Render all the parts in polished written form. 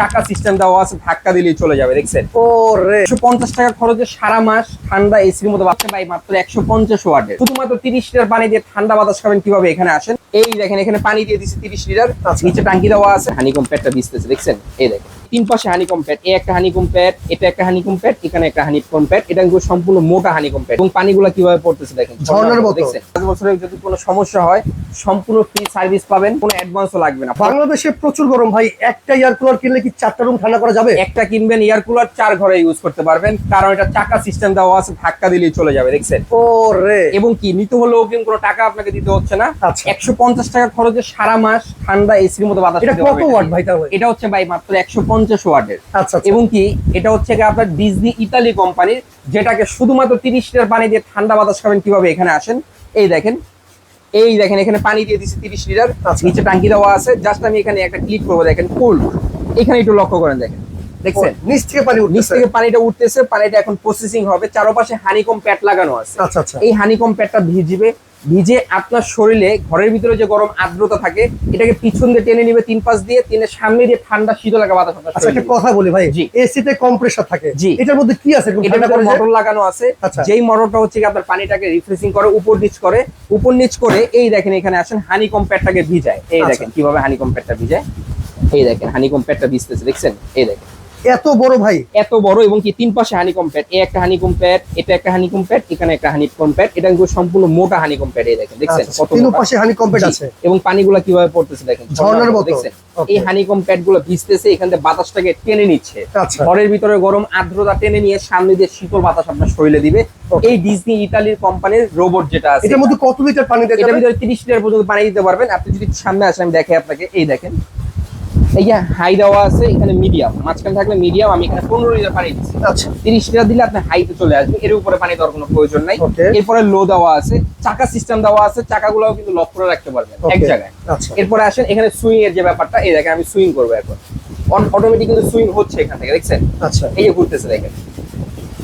টাকা সিস্টেম দেওয়া আছে, ধাক্কা দিলেই চলে যাবে। দেখছেন ওরে 150 টাকা খরচে সারা মাস ঠান্ডা এসির মতো বাচ্চা ভাই মাত্র 150 ওয়াটের শুধুমাত্র 30 লিটার পানি দিয়ে ঠান্ডা বাতাস খাবেন। কিভাবে এখানে আসেন, এই দেখেন এখানে পানি দিয়ে দিচ্ছে 30 লিটার, আচ্ছা। নিচে টাঙ্কি দেওয়া আছে, হানিকম প্যাডটা দিতেছে। দেখছেন এই দেখেন তিন পাশে হানিকম প্যাড, এই একটা হানিকম প্যাড, এটা একটা হানিকম প্যাড, এখানে একটা হানিকম প্যাড, এটা কিন্তু সম্পূর্ণ মোটা হানিকম প্যাড এবং পানিগুলো কিভাবে পড়তেছে দেখেন ঝর্ণার মতো। দেখছেন 5 বছরের যদি কোনো সমস্যা হয় সম্পূর্ণ ফ্রি সার্ভিস পাবেন, কোনো অ্যাডভান্সও লাগবে না। বাংলাদেশে প্রচুর গরম ভাই, একটা এয়ার কুলার কিনলে কি 4টা রুম ঠান্ডা করা যাবে? একটা কিনবেন এয়ার কুলার 4 ঘরে ইউজ করতে পারবেন, কারণ এটা চাকা সিস্টেম দেওয়া আছে, ধাক্কা দিলেই চলে যাবে। দেখছেন ওরে এবং কি নিতে হলেও কিন্তু কোনো টাকা আপনাকে দিতে হচ্ছে না। আচ্ছা। 150 টাকা খরচে সারা মাস ঠান্ডা এসির মতো বাতাস এটা খেতে কত পারবেন। ওয়াট ভাই তাহলে? এটা হচ্ছে ভাই মাত্র 150 ওয়াটের। আচ্ছা আচ্ছা। এবং কি এটা হচ্ছে কি আপনার ডিজনি ইতালি কোম্পানির, যেটাকে শুধুমাত্র 30 লিটার পানি দিয়ে ঠান্ডা বাতাস খাবেন। কিভাবে এখানে আসেন, এই দেখেন এখানে পানি দিয়ে দিচ্ছে 30 লিটার, আচ্ছা। নিচে টাঙ্কি দেওয়া আছে, জাস্ট আমি এখানে একটা ক্লিক করবো, দেখেন কুল, এখানে একটু লক্ষ্য করেন, দেখেন দেখছেন নিচ থেকে পানি নিচ উঠতেছে। থেকে পানিটা উঠতেছে, পানিটা এখন প্রসেসিং হবে। চারপাশে হানিকম প্যাড লাগানো আছে। আচ্ছা আচ্ছা। এই হানিকম প্যাডটা ভিজে আপনার শরীরে ঘরের ভিতরে যে গরম আর্দ্রতা থাকে এটাকে পিছন দিয়ে টেনে নিবে, 3 পাশ দিয়ে, তিনের সামনে দিয়ে ঠান্ডা শীতল লাগা বাতাস আপনার আচ্ছা একটা শরীরে। কথা বলি ভাই, জি। এসি তে কম্প্রেসার থাকে, জি। এটার মধ্যে কি আছে এরকম এটার ঠান্ডা ভিতরে করে যে? মোটর লাগানো আছে, আচ্ছা। যেই মোটরটা হচ্ছে কি আপনার পানিটাকে রিফ্রেশিং করে, উপর নিচ করে এই দেখেন এখানে আসেন হানিকম প্যাডটাকে ভিজায়। এই আচ্ছা। দেখেন কিভাবে হানিকম প্যাডটা ভিজায়, এই দেখেন হানিকম প্যাডটা ভিজতেছে। দেখছেন এই দেখেন এত বড় ভাই? এত বড় এবং কি তিন পাশে হানিকম প্যাড, এই একটা হানিকম প্যাড, এটা একটা হানিকম প্যাড, এখানে একটা হানিকম প্যাড, এটা কিন্তু সম্পূর্ণ মোটা হানিকম প্যাড। এই দেখেন দেখছেন আচ্ছা, কত তিন মোটা। পাশে হানি কম্পেট জি, আছে এবং পানিগুলো কিভাবে পড়তেছে দেখেন ঝর্ণার মতো। দেখছেন Okay. এই হানিকম প্যাড গুলো ভিজতেছে, এখান থেকে বাতাসটাকে টেনে নিচ্ছে, আচ্ছা। ঘরের ভিতরে গরম আর্দ্রতা টেনে নিয়ে সামনে দিয়ে শীতল বাতাস আপনার শরীরে দিবে। Okay. এই ডিজনি ইতালির কোম্পানির রোবট যেটা আছে, এটার মধ্যে কত লিটার পানি দেওয়া এটার যাবে? ভিতরে 30 লিটার পর্যন্ত পানি দিতে পারবেন। আপনি যদি সামনে আসেন আমি দেখে আপনাকে, এই দেখেন এই যে হাই দেওয়া আছে, এখানে মিডিয়াম, মাঝখানে থাকলে মিডিয়াম, আমি এখানে 15 লিটার পানি দিচ্ছি। আচ্ছা 30 লিটার দিলে আপনি হাইতে চলে আসবে, এর উপরে পানি দেওয়ার কোনো প্রয়োজন নাই। Okay. এরপরে লো দেওয়া আছে, চাকা সিস্টেম দেওয়া আছে, চাকাগুলোও কিন্তু লক করে রাখতে পারবেন এক Okay. জায়গায়। আচ্ছা। এরপরে আসেন এখানে সুইং এর যে ব্যাপারটা, এই দেখেন আমি সুইং করবো এখন, অটোমেটিক কিন্তু সুইং হচ্ছে এখান থেকে, দেখছেন আচ্ছা। এই যে ঘুরতেছে, দেখেন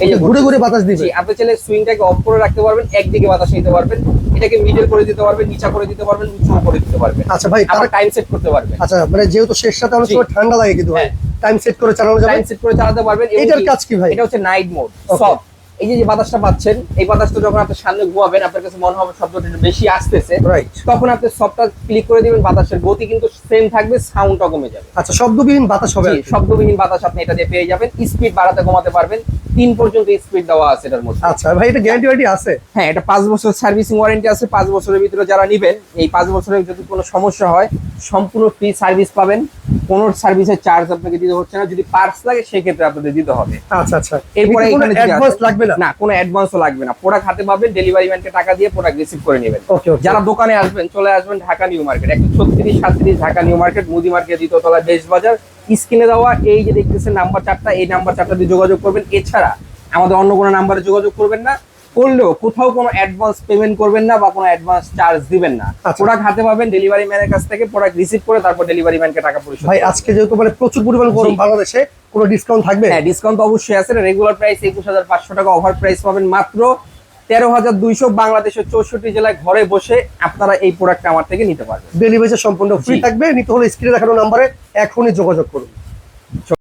এই যে ঘুরে ঘুরে বাতাস দিবে? জি, আপনি চাইলে সুইংটাকে অফ করে রাখতে পারবেন, একদিকে বাতাস নিতে পারবেন, এটাকে মিডল করে দিতে পারবেন, নিচা করে দিতে পারবেন, উঁচু করে দিতে পারবেন। আচ্ছা ভাই, আবার টাইম সেট করতে পারবেন। আচ্ছা মানে যেহেতু শেষ সাথে অনেক জি। সময় ঠান্ডা লাগে কিন্তু ভাই, হ্যাঁ। টাইম সেট করে চালানো যাবে? টাইম সেট করে চালাতে পারবেন। এবং এটার কাজ কি ভাই? এটা হচ্ছে নাইট মোড Okay. সফট। এই যে বাতাসটা পাচ্ছেন, এই বাতাসটা যখন আপনি সামনে ঘুমাবেন আপনার কাছে মনে হবে শব্দটা একটু বেশি আসতেছে, রাইট। তখন আপনি সফটটা ক্লিক করে দিবেন, বাতাসের গতি কিন্তু সেম থাকবে, সাউন্ডটা কমে যাবে। আচ্ছা শব্দবিহীন বাতাস হবে জি, আর কি। শব্দবিহীন বাতাস আপনি এটা দিয়ে পেয়ে যাবেন। স্পিড বাড়াতে কমাতে পারবেন, 3 পর্যন্ত স্পিড দেওয়া আছে এটার মধ্যে। আচ্ছা ভাই, এটা গ্যারান্টি ওয়ারেন্টি আছে? হ্যাঁ, এটা 5 বছর সার্ভিসিং ওয়ারেন্টি আছে। 5 বছরের ভিতরে যারা নেবেন, এই 5 বছরের যদি কোনো সমস্যা হয় সম্পূর্ণ ফ্রি সার্ভিস পাবেন, কোনো সার্ভিসের চার্জ আপনাকে দিতে হচ্ছে না। যদি পার্টস লাগে সেক্ষেত্রে আপনাদের দিতে হবে। আচ্ছা আচ্ছা। এরপরে এখানে এখানে যেটা অ্যাডভান্স আছে- লাগবে না? না, কোনো অ্যাডভান্সও লাগবে না। প্রোডাক্ট হাতে পাবেন, ডেলিভারি ম্যানকে টাকা দিয়ে প্রোডাক্ট রিসিভ করে নেবেন। ওকে ওকে। যারা দোকানে আসবেন চলে আসবেন Dhaka new market 136-37 Dhaka new market, মুদি মার্কেট, দ্বিতীয়তলা, বেশ বাজার। স্ক্রিনে দেওয়া এই যে দেখতেছেন নাম্বার 4টা, এই নাম্বার 4টা দিয়ে যোগাযোগ করবেন। এছাড়া আমাদের অন্য কোনো নাম্বারে যোগাযোগ করবেন না, করলেও কোথাও কোনো অ্যাডভান্স পেমেন্ট করবেন না বা কোনো অ্যাডভান্স চার্জ দিবেন না। আচ্ছা। প্রোডাক্ট হাতে পাবেন, ডেলিভারি ম্যানের কাছ থেকে প্রোডাক্ট রিসিভ করে তারপর ডেলিভারি ম্যানকে টাকা পরিশোধ ভাই করবেন। আজকে যেহেতু মানে প্রচুর পরিমাণ গরম জি। বাংলাদেশে, কোনো ডিসকাউন্ট থাকবে? হ্যাঁ, ডিসকাউন্ট তো অবশ্যই আছে। রেগুলার প্রাইস 21,500 টাকা, ওভার প্রাইস পাবেন মাত্র 13,200। বাংলাদেশের 64 জেলায় ঘরে বসে আপনারা এই প্রোডাক্টটা আমার থেকে নিতে পারবেন। ডেলিভারি সম্পূর্ণ ফ্রি জি। থাকবে। নিতে হলে স্ক্রিনে দেখানো নাম্বারে এখনই যোগাযোগ করুন।